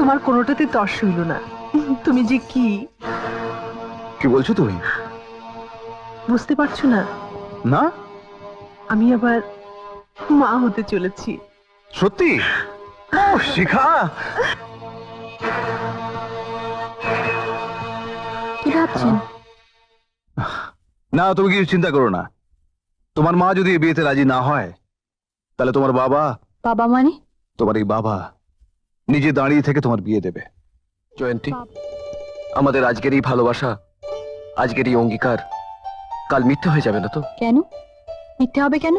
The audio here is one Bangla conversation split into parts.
তোমার কোনোটাতে তর সইল না। তুমি যে কি কি বলছো তুমি? বুঝতে পারছো না? না। আমি আবার মা হতে চলেছি। সত্যি? ও শিখা, কি ভাবছেন? না তুমি কিছু চিন্তা করো না। তোমার মা যদি এই বিয়েতে রাজি না হয়, তাহলে তোমার বাবা, বাবা মানে? তোমার এই বাবা নিজে দাঁড়িয়ে থেকে তোমার বিয়ে দেবে। জয়ন্তী, আমাদের আজকের এই ভালোবাসা, আজকের এই অঙ্গীকার কাল মিথ্যে হয়ে যাবে না তো? কেন মিথ্যে হবে কেন?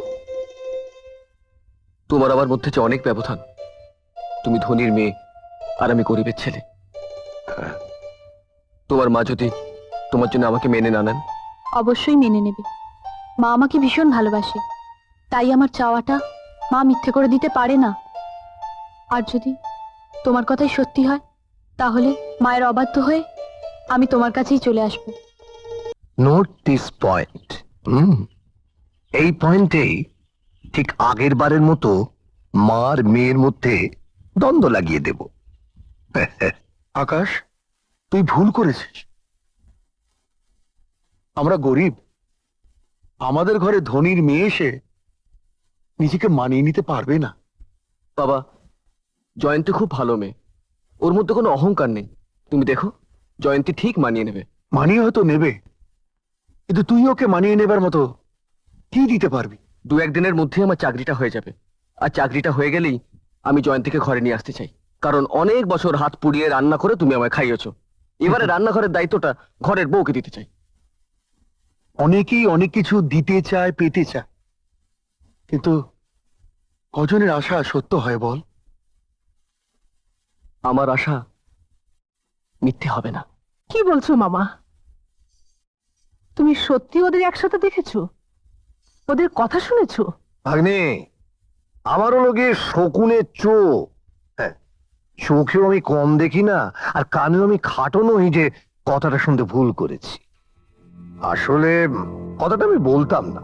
তোমার আমার মধ্যে যে অনেক ব্যবধান। তুমি ধনীর মেয়ে আর আমি গরিবের ছেলে। তোমার মা যদি তোমার জন্য আমাকে মেনে না নেন? অবশ্যই মেনে নেবে। মা আমাকে ভীষণ ভালোবাসে, তাই আমার চাওয়াটা মা মিথ্যে করে দিতে পারে না। আর যদি তোমার কথাই সত্যি হয়, তাহলে মায়ের অবাধ্য হয়ে আমি তোমার কাছেই চলে আসবো। Note this point. এই পয়েন্টেই ঠিক আগের বারের মতো মার মেয়ের মধ্যে দ্বন্দ্ব লাগিয়ে দেব। আকাশ, তুই ভুল করেছিস। আমরা গরিব, আমাদের ঘরে ধনীর মেয়ে এসে নিজেকে মানিয়ে নিতে পারবে না। বাবা, জয়ন্তী খুব ভালো মেয়ে, ওর মধ্যে কোনো অহংকার নেই। তুমি দেখো, জয়ন্তী ঠিক মানিয়ে নেবে। মানিয়ে হয়তো নেবে, কিন্তু তুই ওকে মানিয়ে নেবার মতো কি দিতে পারবি? দু একদিনের মধ্যে আমার চাকরিটা হয়ে যাবে, আর চাকরিটা হয়ে গেলেই আমি জয়ন্তীকে ঘরে নিয়ে আসতে চাই। কারণ অনেক বছর হাত পুড়িয়ে রান্না করে তুমি আমায় খাইয়েছো, এবারে রান্নাঘরের দায়িত্বটা ঘরের বউকে দিতে চাই। অনেকেই অনেক কিছু দিতে চায়, পেতে চায়, কিন্তু কজনের আশা সত্য হয় বল? আমার আশা মিথ্যে হবে না। কি বলছো মামা? তুমি সত্যি ওদের একসাথে দেখেছো? ওদের কথা শুনেছো? ভাগ্নে, আমারও লোকে শকুনের চোখ। হ্যাঁ, চোখেও আমি কম দেখি না, আর কানেও আমি খাটো নই যে কথাটা শুনতে ভুল করেছি। আসলে কথাটা আমি বলতাম না,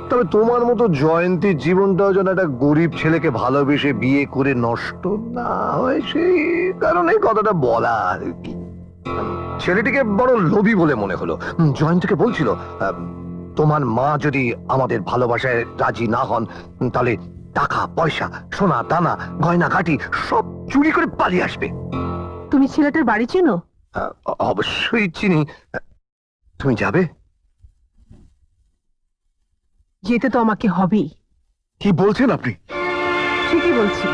তবে তোমার মতো জয়ন্তীর জীবনটাও যেন একটা গরিব ছেলেকে ভালোবেসে বিয়ে করে নষ্ট না হয়, সেই কারণে কথাটা বলা আর কি। ছেলেটিকে বড় লোভী বলে মনে হলো। জয়ন্তীকে বলছিল, তোমার মা যদি আমাদের ভালোবাসায় রাজি না হন, তাহলে টাকা পয়সা, সোনা দানা, গয়না ঘাটি সব চুরি করে পালিয়ে আসবে। তুমি ছেলেটার বাড়ি চেনো? অবশ্যই চিনি। তুমি যাবে? যেতে তো আমাকে হবেই। কি বলছেন আপনি? ঠিকই বলছি।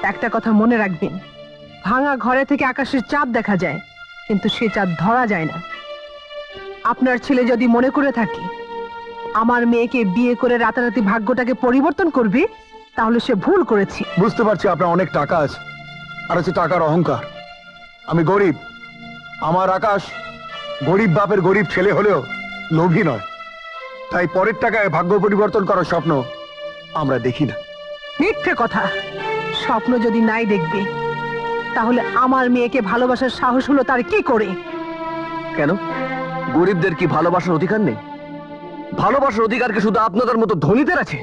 একটা কথা মনে রাখবেন, ভাঙা ঘরে থেকে আকাশের চাঁদ দেখা যায়, কিন্তু সে চাঁদ ধরা যায় না। আপনার ছেলে যদি মনে করে থাকে আমার মেয়েকে বিয়ে করে রাতারাতি ভাগ্যটাকে পরিবর্তন করবে, তাহলে সে ভুল করেছে। বুঝতে পারছি আপনার অনেক টাকা আছে, আর আছে টাকার অহংকার। আমি গরিব, আমার আকাশ গরিব বাপের গরিব ছেলে হলেও লোভী নয়, তাই পরের টাকায় ভাগ্য পরিবর্তন করার স্বপ্ন আমরা দেখি না। মিথ্যে কথা। স্বপ্ন যদি নাই দেখবে, তাহলে আমার মেয়েকে ভালোবাসার সাহস হলো তার কি করে? কেন, গরিবদের কি ভালোবাসার অধিকার নেই? ভালোবাসার অধিকার কি শুধু আপনাদের মতো ধনীদের আছে?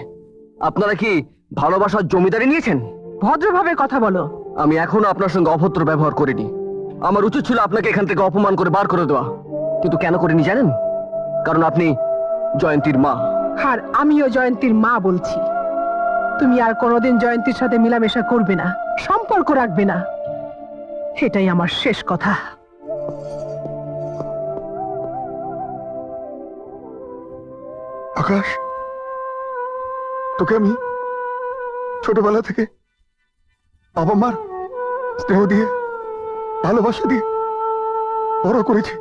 আপনারা কি ভালোবাসার জমিদারি নিয়েছেন? ভদ্রভাবে কথা বলো। আমি এখনো আপনার সঙ্গে অভদ্র ব্যবহার করিনি। আমার উচিত ছিল আপনাকে এখান থেকে অপমান করে বার করে দেওয়া, কিন্তু কেন করিনি জানেন? কারণ আপনি জয়ন্তীর মা। আর আমিও জয়ন্তীর মা বলছি, তুমি আর কোনোদিন জয়ন্তীর সাথে মেলামেশা করবে না, সম্পর্ক রাখবে না। এটাই আমার শেষ কথা। আকাশ, তোকে আমি ছোটবেলা থেকে বাবা মার স্নেহ দিয়ে, ভালোবাসা দিয়ে বড় করেছি।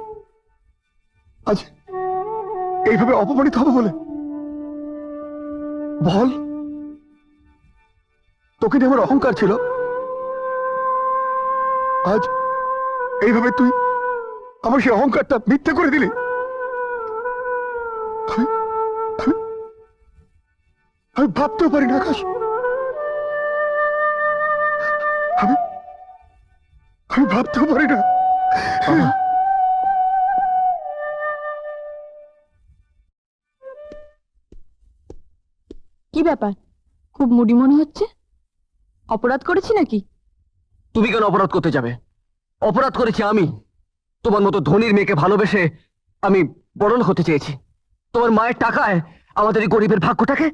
আজ এইভাবে অপমানিত হবে বলে বল? তোকে নিয়ে আমার অহংকার ছিল, আজ এইভাবে তুই আমার সেই অহংকারটা মিথ্যে করে দিলি। আমি আমি- আমি ভাবতেও পারি না আকাশ। আমি আমি ভাবতেও পারি না। কি ব্যাপার, খুব মুডি মনে হচ্ছে? অপরাধ করেছি নাকি? তুমি কেন অপরাধ করতে যাবে? অপরাধ করেছি আমি। তোমার মতো ধনীর মেয়েকে ভালোবেসে আমি বড়লোক হতে চেয়েছি। তোমার মায়ের টাকায় আমাদের এই গরিবের ভাগ্যটাকে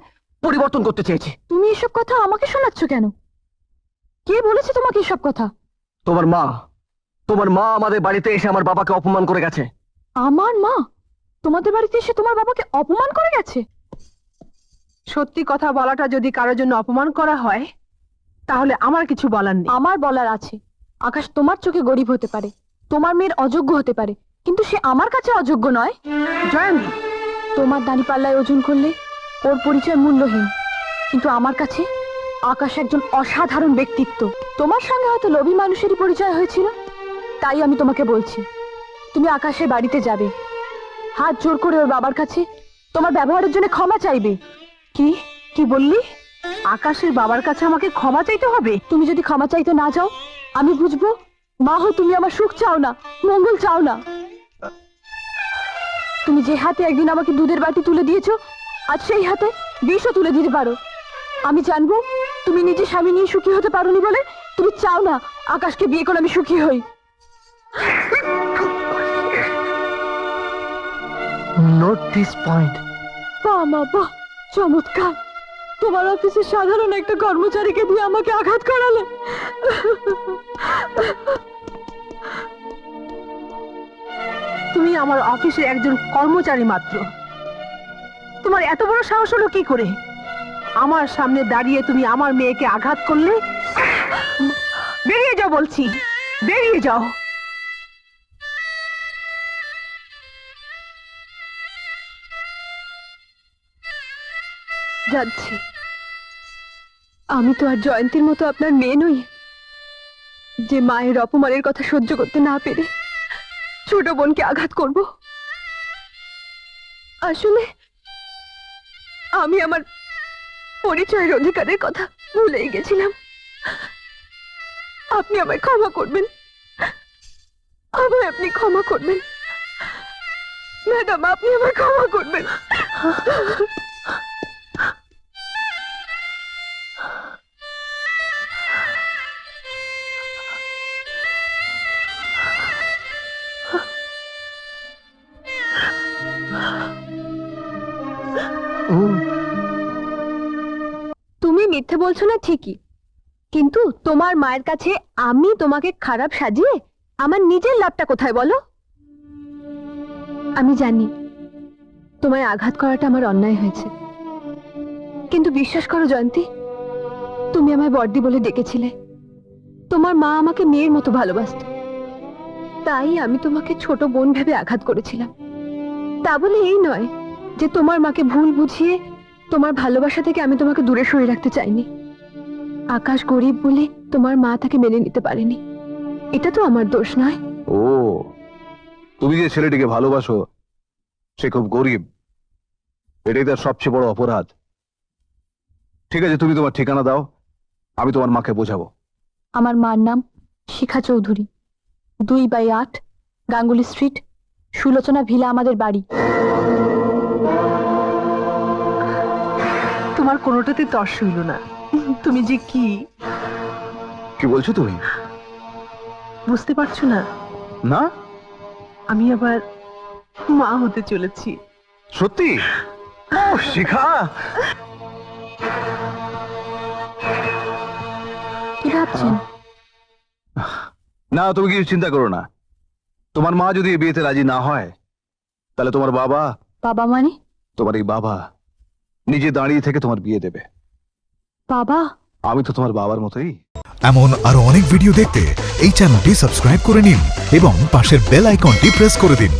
পরিবর্তন করতে চেয়েছি। তুমি এসব কথা আমাকে শোনাচ্ছ কেন? কে বলেছে তোমাকে এসব কথা? তোমার মা আমাদের বাড়িতে এসে আমার বাবাকে অপমান করে গেছে। আমার মা তোমাদের বাড়িতে এসে তোমার বাবাকে অপমান করে গেছে? সত্যি কথা বলাটা যদি কারোর জন্য অপমান করা হয়, তাহলে আমার কিছু বলার নেই। আমার বলার আছে। আকাশ তোমার চোখে গরিব হতে পারে, তোমার মেয়ের অযোগ্য হতে পারে, কিন্তু সে আমার কাছে অযোগ্য নয়। জয়ন্তী, তোমার দাঁড়িপাল্লায় ওজন করলে ওর পরিচয় মূল্যহীন, কিন্তু আমার কাছে আকাশ একজন অসাধারণ ব্যক্তিত্ব। তোমার সঙ্গে হয়তো লোভী মানুষেরই পরিচয় হয়েছিল, তাই আমি তোমাকে বলছি, তুমি আকাশের বাড়িতে যাবে, হাত জোর করে ওর বাবার কাছে তোমার ব্যবহারের জন্য ক্ষমা চাইবে। কি কি বললি? আকাশের বাবার কাছে আমাকে ক্ষমা চাইতে হবে? তুমি যদি ক্ষমা চাইতে না যাও, আমি বুঝবো মা হো তুমি আমার সুখ চাও না, মঙ্গল চাও না। তুমি যে হাতে একদিন আমাকে দুধের বাটি তুলে দিয়েছো, আজ সেই হাতে বিষও তুলে দিতে পারো। আমি জানবো তুমি নিজে স্বামী নিয়ে সুখী হতে পারোনি বলে তুমি চাও না আকাশকে বিয়ে করে আমি সুখী হই। Note this point. বাহ মা বাহ, চমৎকার। তোমার অফিসে সাধারণ একটা কর্মচারীকে দিয়ে আমাকে আঘাত করালে। তুমি আমার অফিসের একজন কর্মচারী মাত্র। তোমার এত বড় সাহস হলো কি করে? আমার সামনে দাঁড়িয়ে তুমি আমার মেয়েকে আঘাত করলে? বেরিয়ে যাও বলছি, বেরিয়ে যাও। যাচ্ছি। আমি তো আর জয়ন্তীর মতো আপনার মেয়ে নই, যে মায়ের অপমানের কথা সহ্য করতে না পেরে ছোট বোনকে আঘাত করব। আসলে আমি আমার পরিচয়ের অধিকারের কথা ভুলেই গেছিলাম। আপনি আমায় ক্ষমা করবেন, আমায় আপনি ক্ষমা করবেন ম্যাডাম, আপনি আমায় ক্ষমা করবেন। তুমি মিথ্যে বলছো না ঠিকই, কিন্তু তোমার মায়ের কাছে আমি তোমাকে খারাপ সাজিয়ে আমার নিজের লাভটা কোথায় বলো? আমি জানি তোমায় আঘাত করাটা আমার অন্যায় হয়েছে, কিন্তু বিশ্বাস করো জয়ন্তী, তুমি আমায় বড়দি বলে ডেকেছিলে। তোমার মা আমাকে মেয়ের মতো ভালোবাসত, তাই আমি তোমাকে ছোট বোন ভেবে আঘাত করেছিলাম। তা বলে এই নয় যে তোমার মাকে ভুল বুঝিয়ে তোমার ভালোবাসা থেকে আমি তোমাকে দূরে সরিয়ে রাখতে চাইনি। আকাশ গরিব বলে তোমার মা তাকে মেনে নিতে পারেনি, এটা তো আমার দোষ নয়। ও, তুমি যে ছেলেটিকে ভালোবাসো সে খুব গরিব, এটাই তার সবচেয়ে বড় অপরাধ। ঠিক আছে, তুমি তোমার ঠিকানা দাও, আমি তোমার মাকে বোঝাবো। আমার মার নাম শিখা চৌধুরী, 2/8 গাঙ্গুলি স্ট্রিট, সুলোচনা ভিলা আমাদের বাড়ি। তোমার কোনোটাতে তর্স হইল না। তুমি যে কি কি বলছো তুমি? বুঝতে পারছো না? না, আমি আবার মা হতে চলেছি। সত্যি? ও শিখা, কি ভাবছেন? না তুমি কিছু চিন্তা করো না। তোমার মা যদি এই বিয়েতে রাজি না হয়, তাহলে তোমার বাবা, বাবা মানে? তোমার এই বাবা নিজে দাঁড়িয়ে থেকে তোমার বিয়ে দেবে। বাবা? আমি তো তোমার বাবার মতোই। এমন আরো অনেক ভিডিও দেখতে এই চ্যানেলটি সাবস্ক্রাইব করে নিন এবং পাশের বেল আইকনটি প্রেস করে দিন।